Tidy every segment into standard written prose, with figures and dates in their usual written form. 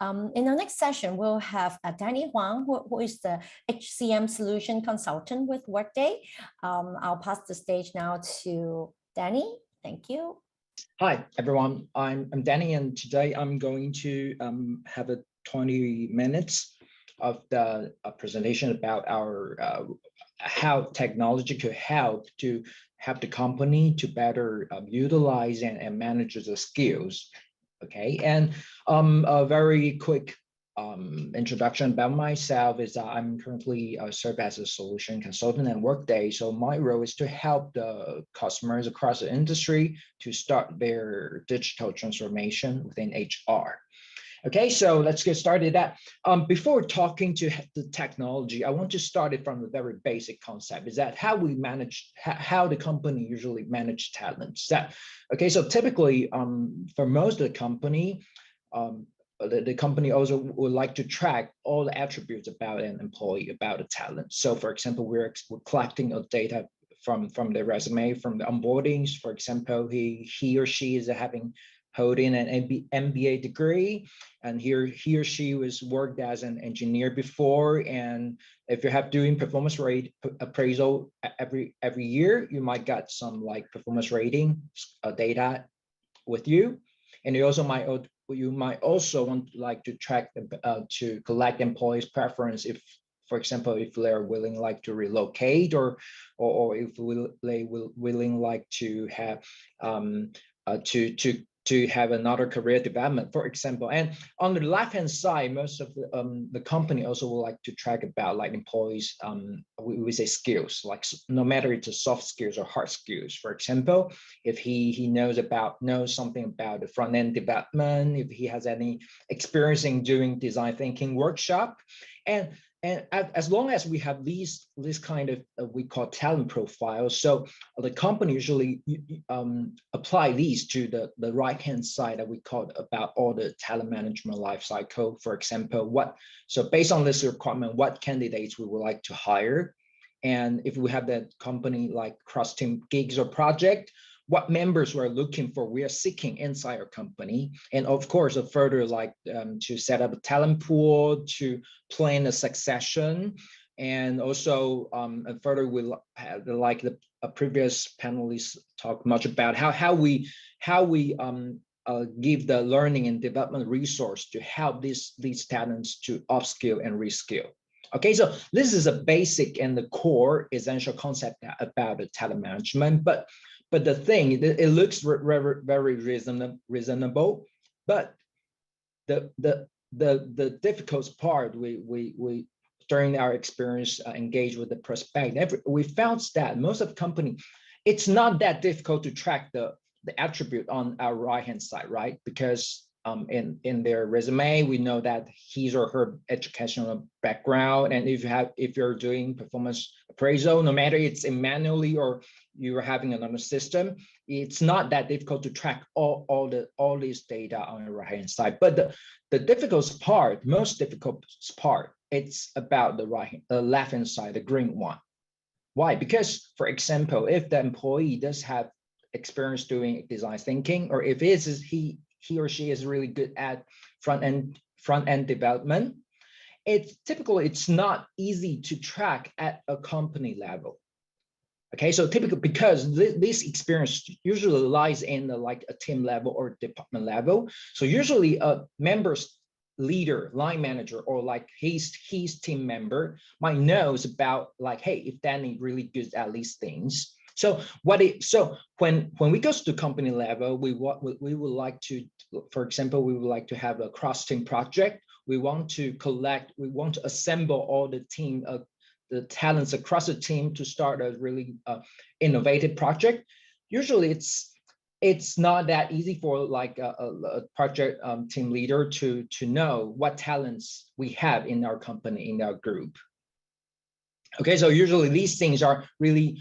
In the next session, we'll have Danny Huang, who is the HCM solution consultant with Workday. I'll pass the stage now to Danny. Thank you. Hi, everyone. I'm Danny, and today I'm going to have 20 minutes of the presentation about our how technology could help to have the company to better utilize and manage the skills. Okay, and a very quick introduction about myself is that I'm currently serve as a solution consultant at Workday. So my role is to help the customers across the industry to start their digital transformation within HR. Okay, so let's get started. Before talking to the technology, I want to start it from a very basic concept, is that how we manage, how the company usually manage talents. Okay, so typically for most of the company, the company also would like to track all the attributes about an employee, about a talent. So for example, we're collecting data from the resume, from the onboardings. For example, he or she is holding an MBA degree, and he or she was worked as an engineer before. And if you have doing performance rate appraisal every year, you might get some like performance rating data with you. And you might also want like to track to collect employees' preference, if, for example, if they're willing like to relocate, or if they will willing like to have to have another career development, for example. And on the left-hand side, most of the company also would like to track about like employees, we say skills, like no matter it's a soft skills or hard skills. For example, if he knows something about the front-end development, if he has any experience in doing design thinking workshop. And as long as we have this kind of we call talent profiles, so the company usually apply these to the right-hand side that we call about all the talent management life cycle. For example, so based on this requirement, what candidates we would like to hire, and if we have that company like cross-team gigs or project, what members we're looking for, we are seeking inside our company. And of course, further like to set up a talent pool, to plan a succession. And also further, we like the previous panelists talk much about how we give the learning and development resource to help these talents to upskill and reskill. Okay, so this is a basic and the core essential concept about the talent management. But the thing, it looks very reasonable, but the difficult part, we during our experience engaged with the prospect, we found that most of the company, it's not that difficult to track the attribute on our right-hand side, right? Because in their resume, we know that his or her educational background, and if you're doing performance appraisal, no matter it's manually or you're having another system, it's not that difficult to track all these data on the right-hand side. But the most difficult part, it's about the left-hand side, the green one. Why? Because, for example, if the employee does have experience doing design thinking, or if he or she is really good at front-end development, it's not easy to track at a company level. Okay, so typically, because this experience usually lies in like a team level or department level. So usually a member's leader, line manager, or like his team member might knows about like, hey, if Danny really good at these things. So when we go to the company level, we would like to, for example, we would like to have a cross-team project. We want to assemble all the team, the talents across the team to start a really innovative project. Usually it's not that easy for like a project team leader to know what talents we have in our company, in our group. Okay, so usually these things are really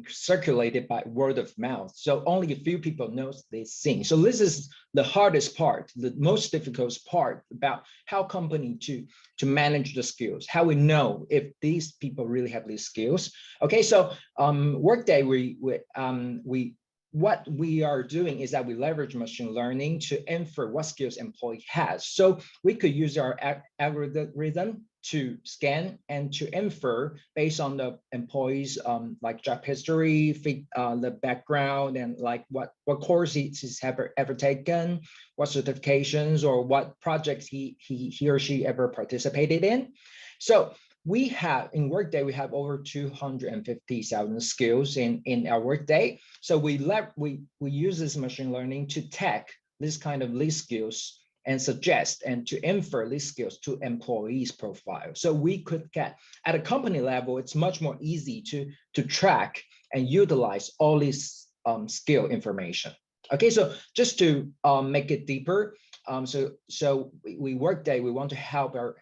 circulated by word of mouth. So only a few people know these things. So this is the hardest part, the most difficult part about how company to manage the skills, how we know if these people really have these skills. Okay, so Workday, we what we are doing is that we leverage machine learning to infer what skills employee has. So we could use our algorithm to scan and to infer based on the employee's like job history, the background, and like what course he's ever taken, what certifications or what projects he or she ever participated in. So we have in Workday, we have over 250,000 skills in our Workday. So we use this machine learning to tag this kind of list skills and suggest and to infer these skills to employees' profile. So we could get at a company level, it's much more easy to track and utilize all this skill information. Okay, so just to make it deeper, so we Workday, we want to help our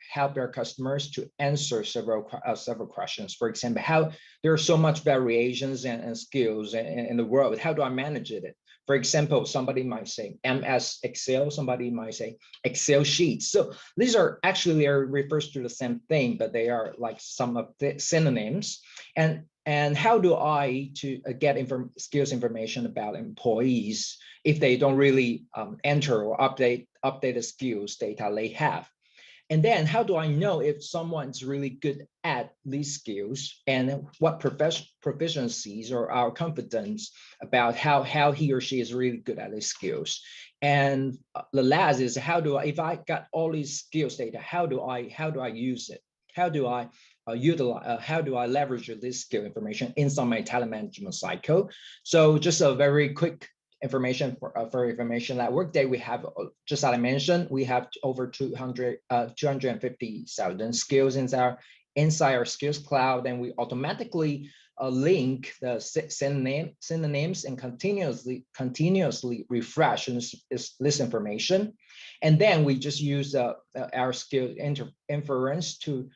customers to answer several questions. For example, how there are so much variations and skills in the world. How do I manage it? For example, somebody might say MS Excel, somebody might say Excel sheets. So these are actually refers to the same thing, but they are like some of the synonyms. And how do I get skills information about employees if they don't really enter or update the skills data they have? And then how do I know if someone's really good at these skills and what proficiencies or our confidence about how he or she is really good at these skills? And the last is if I got all these skills data, how do I use it? How do I utilize, how do I leverage this skill information inside my talent management cycle? So just a very quick information for information at Workday, we have, just as I mentioned, we have over 250,000 skills inside our skills cloud, and we automatically link the synonyms and continuously refresh this information. And then we just use our skill inference to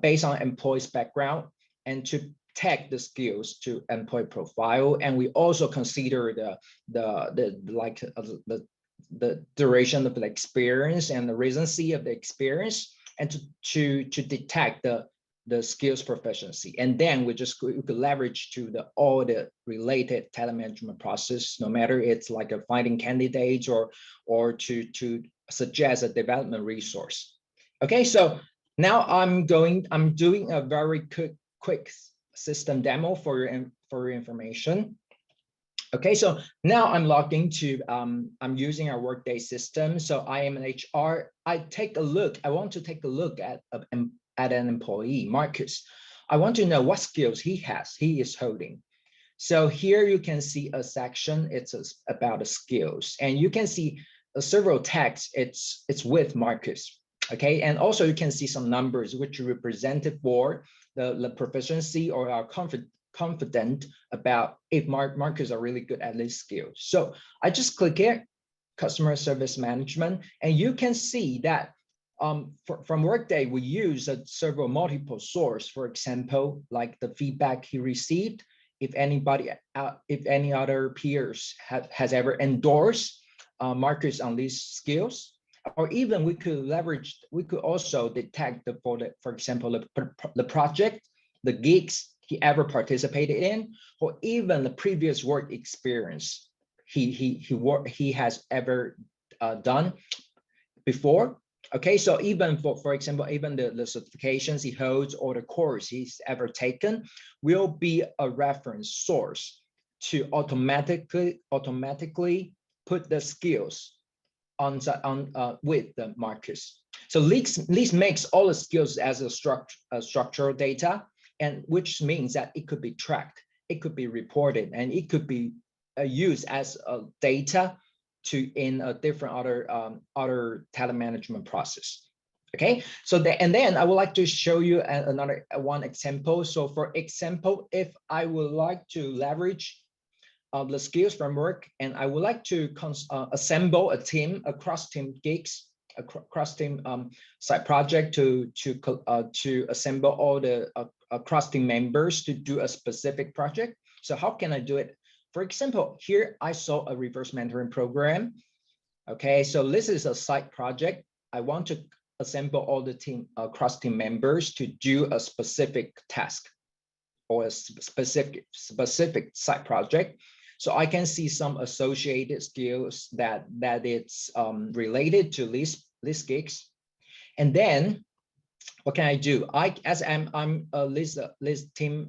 based on employee's background and to tag the skills to employee profile. And we also consider the duration of the experience and the recency of the experience, and to detect the skills proficiency. And then we could leverage to all the related talent management process, no matter it's like a finding candidates or to suggest a development resource. Okay, so now I'm doing a very quick system demo for your information. Okay, so now I'm logged into, I'm using our Workday system. So I am an HR. I want to take a look at an employee, Marcus. I want to know what skills he is holding. So here you can see a section, it's about the skills, and you can see several tags, it's with Marcus. Okay, and also you can see some numbers which are represented for the proficiency or our confident about if marketers are really good at these skills. So I just click here, customer service management, and you can see that from Workday, we use several multiple source, for example, like the feedback he received, if any other peers has ever endorsed markers on these skills, or even we could also detect for example, the project, the gigs he ever participated in, or even the previous work experience he has ever done before. Okay, so even for example, even the certifications he holds or the course he's ever taken will be a reference source to automatically put the skills on with the markers. So this makes all the skills as a structural data, and which means that it could be tracked, it could be reported, and it could be used as data in a different other talent management process. Okay, so and then I would like to show you one example. So for example, if I would like to leverage the skills framework, and I would like to assemble a team, across team gigs, across team side project to assemble all the across team members to do a specific project. So how can I do it? For example, here I saw a reverse mentoring program. Okay, so this is a side project. I want to assemble all the team across team members to do a specific task or a specific side project. So I can see some associated skills that it's related to list gigs. And then what can I do? As I'm a list team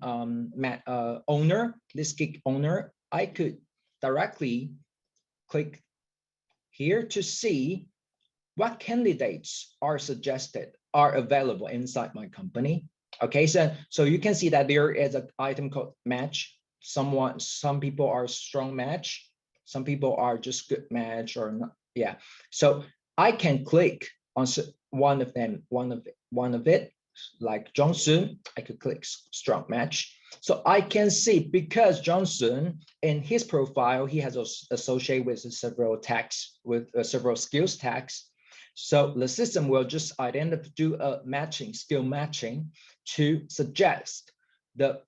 owner, list gig owner, I could directly click here to see what candidates are suggested, are available inside my company. Okay, so you can see that there is an item called match. Some people are strong match, some people are just good match or not. Yeah, so I can click on one of them, one of it, like Johnson. I could click strong match. So I can see, because Johnson in his profile, he has associated with several tags, with several skills tags. So the system will just do a matching, skill matching, to suggest the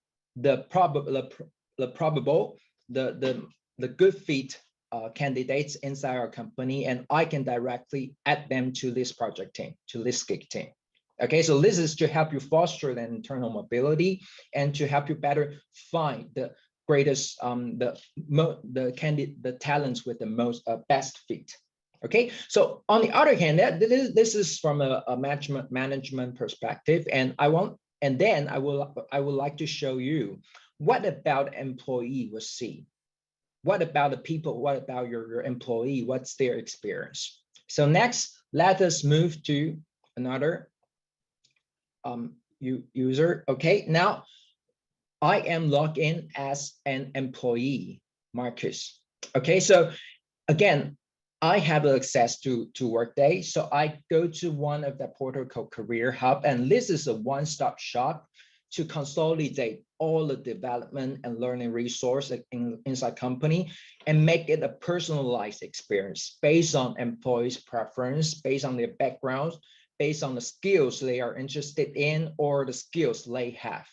good fit candidates inside our company, and I can directly add them to this project team, to this gig team. Okay, so this is to help you foster the internal mobility and to help you better find the greatest the talents with the most best fit. Okay, so on the other hand, this is from a management perspective, and I would like to show you what about employee will see. What about the people? What about your employee? What's their experience? So next, let us move to another user. Okay, now I am logged in as an employee, Marcus. Okay, so again, I have access to Workday. So I go to one of the portal called Career Hub, and this is a one-stop shop to consolidate all the development and learning resources inside company and make it a personalized experience based on employees' preference, based on their backgrounds, based on the skills they are interested in or the skills they have.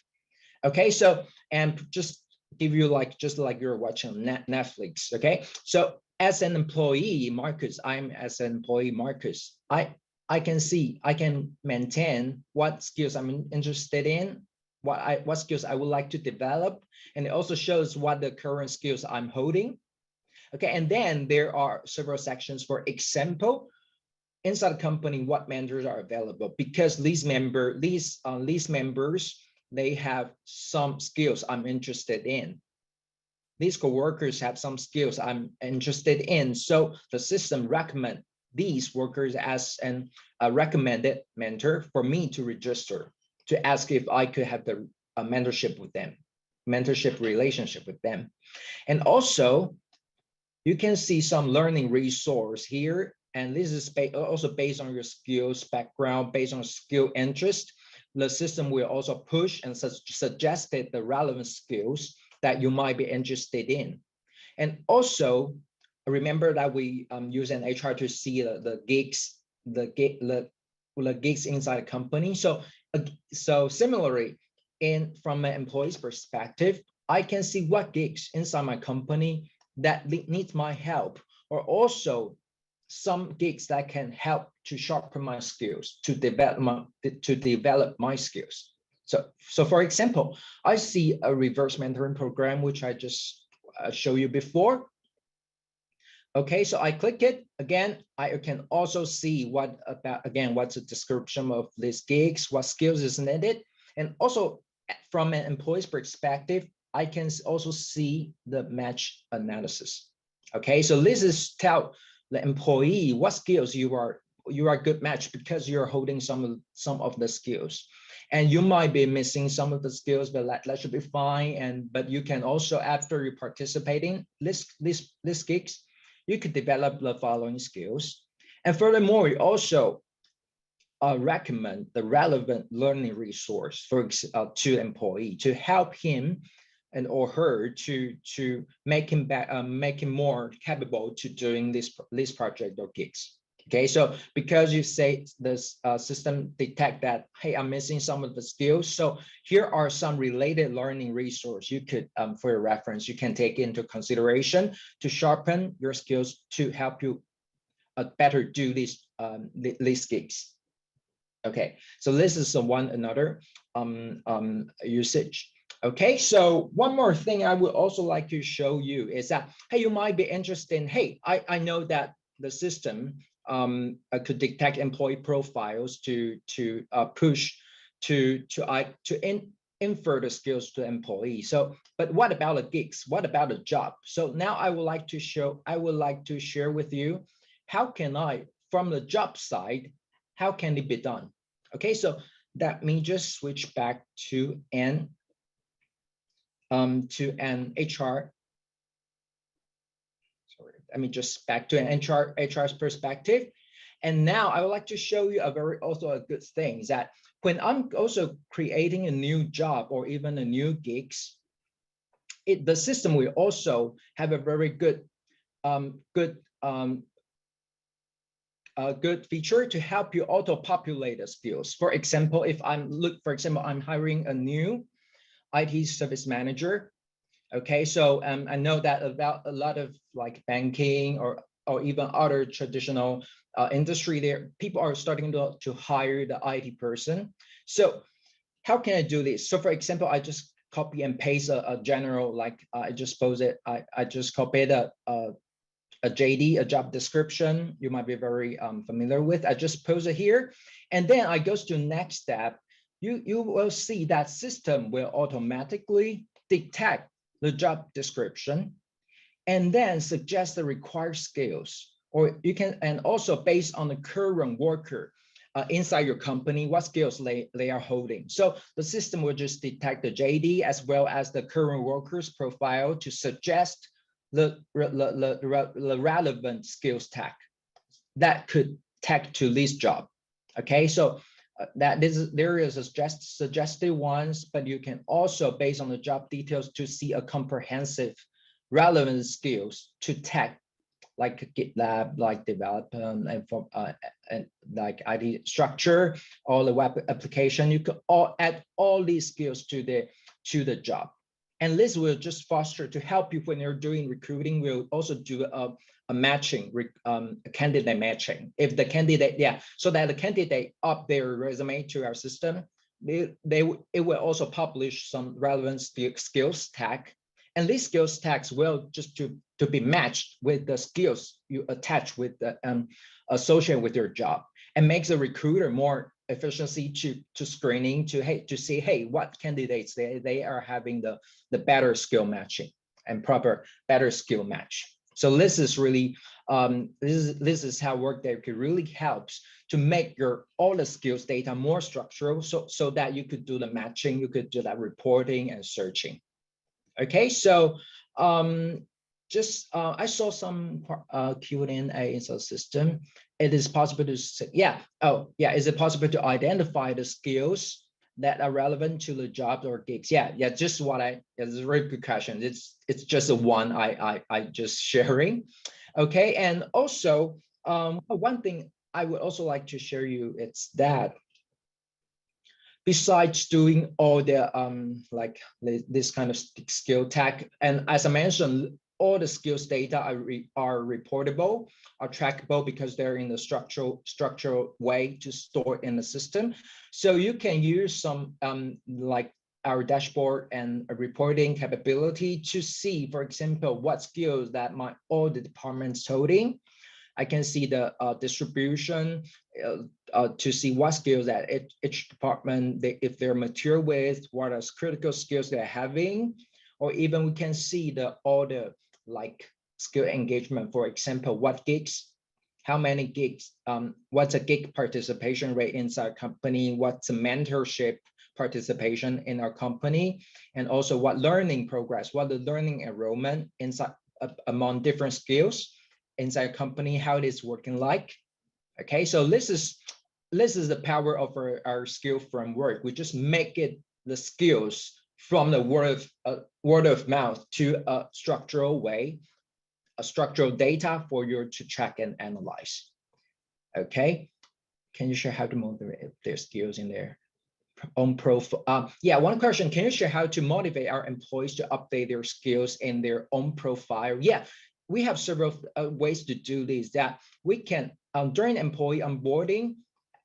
Okay, so, and just give you just like you're watching Netflix. Okay, so as an employee, Marcus, I can see, I can maintain what skills I'm interested in, what skills I would like to develop, and it also shows what the current skills I'm holding. Okay, and then there are several sections. For example, inside the company, what mentors are available, because these members, they have some skills I'm interested in. These coworkers have some skills I'm interested in. So the system recommend these workers as a recommended mentor for me to register, to ask if I could have the mentorship with them, mentorship relationship with them. And also, you can see some learning resource here. And this is also based on your skills background, based on skill interest. The system will also push and suggest the relevant skills that you might be interested in. And also, remember that we use an HR to see the gigs inside a company. So similarly, from an employee's perspective, I can see what gigs inside my company that needs my help, or also some gigs that can help to sharpen my skills, to develop my skills. So for example, I see a reverse mentoring program, which I just showed you before. Okay, so I click it. Again, I can also see what's the description of these gigs, what skills is needed. And also from an employee's perspective, I can also see the match analysis. Okay, so this is tell the employee what skills you are a good match, because you're holding some of the skills. And you might be missing some of the skills, but that should be fine. But you can also, after you participating this gigs, you could develop the following skills. And furthermore, we also recommend the relevant learning resource to employee to help him and or her to make him more capable to doing this project or gigs. Okay, so because you say this system detect that, hey, I'm missing some of the skills. So here are some related learning resources you could, for your reference, you can take into consideration to sharpen your skills to help you better do these gigs. Okay, so this is another usage. Okay, so one more thing I would also like to show you is that, hey, you might be interested in, hey, I know that the system could detect employee profiles to push to infer the skills to employees. So, but what about the gigs? What about the job? So now I would like to share with you, how can I, from the job side, how can it be done? Okay, so let me just switch back to an HR. Sorry, I mean just back to an HR's perspective. And now I would like to show you also a good thing is that when I'm also creating a new job or even a new gigs, the system will also have a very good good feature to help you auto-populate the skills. For example, if I'm hiring a new IT service manager. Okay, so I know that about a lot of like banking or even other traditional industry there, people are starting to hire the IT person. So how can I do this? So for example, I just copy and paste a general, like I just copied a JD, a job description you might be very familiar with. I just post it here. And then I goes to next step. You will see that system will automatically detect the job description and then suggest the required skills, or you can, and also based on the current worker inside your company, what skills they are holding. So the system will just detect the JD as well as the current worker's profile to suggest the relevant skills tag that could tag to this job. Okay, so there is a suggested ones, but you can also, based on the job details, to see a comprehensive relevant skills to tag, like GitLab, like development and like IT structure, or the web application. You could add all these skills to the job. And this will just foster to help you when you're doing recruiting. We'll also do a matching, candidate matching. If the candidate, so that the candidate up their resume to our system, it will also publish some relevant skills tag. And these skills tags will just to be matched with the skills you attach with the associated with your job, and makes a recruiter more efficiency to screening to see, hey, what candidates they are having the better skill matching and proper better skill match. So this is really this is how Workday could really helps to make all the skills data more structural, so that you could do the matching, you could do that reporting and searching. Okay, so just I saw some Q&A in the system. It is possible to say, is it possible to identify the skills that are relevant to the jobs or gigs? Just what it's a very good question. It's just the one I just sharing. Okay, and also one thing I would also like to share you, it's that besides doing all the like this kind of skill tag, and as I mentioned, all the skills data are reportable, are trackable, because they're in the structural way to store in the system. So you can use some like our dashboard and a reporting capability to see, for example, what skills that all the departments holding. I can see the distribution to see what skills that each department, if they're mature with, what are critical skills they're having, or even we can see all the like skill engagement. For example, what gigs, how many gigs, what's a gig participation rate inside a company, what's a mentorship participation in our company, and also what learning progress, what the learning enrollment inside among different skills inside a company, how it is working like. Okay, so this is the power of our skill framework. We just make it the skills from the word of mouth to a structural way, a structural data for you to track and analyze. Okay, can you share how to moderate their skills in their own profile? One question, can you share how to motivate our employees to update their skills in their own profile? We have several ways to do this, that we can, during employee onboarding,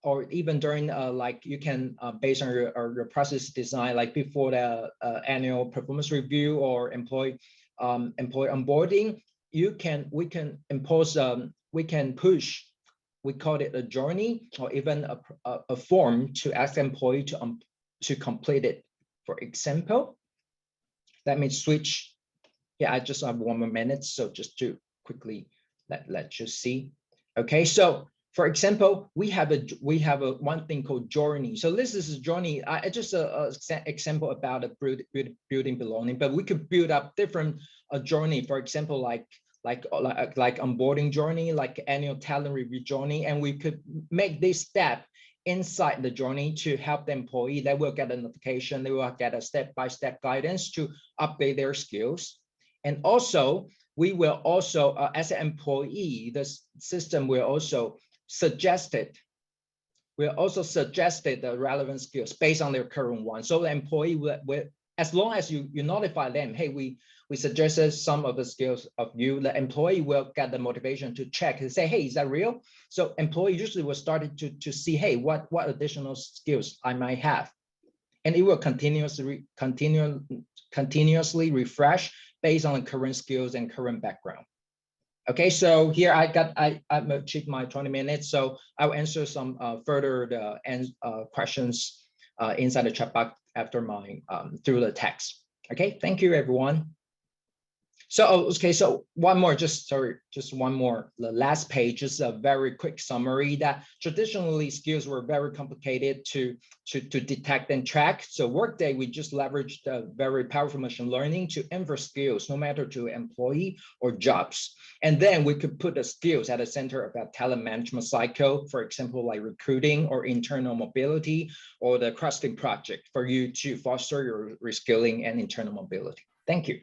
or even during like you can based on your process design, like before the annual performance review or employee onboarding, we can impose we can push, we call it a journey or even a form to ask the employee to complete it. For example, let me switch. Yeah, I just have 1 more minute, so just to quickly let you see. Okay, so for example, we have a one thing called journey. So this is a journey. I just a example about a building belonging, but we could build up different journey. For example, like onboarding journey, like annual talent review journey, and we could make this step inside the journey to help the employee. They will get a notification, they will get a step-by-step guidance to update their skills. And also, we will also, as an employee, the system will also suggest the relevant skills based on their current one. So the employee will as long as you notify them, hey, we suggested some of the skills of you, the employee will get the motivation to check and say, hey, is that real? So employee usually will start to see, hey, what additional skills I might have. And it will continuously refresh based on the current skills and current background. Okay, so here I've achieved my 20 minutes, so I'll answer some further questions inside the chat box after my through the text. Okay, thank you everyone. So okay, so one more, just one more. The last page is a very quick summary that traditionally skills were very complicated to detect and track. So Workday, we just leveraged very powerful machine learning to infer skills, no matter to employee or jobs. And then we could put the skills at the center of a talent management cycle, for example, like recruiting or internal mobility or the cross-team project for you to foster your reskilling and internal mobility. Thank you.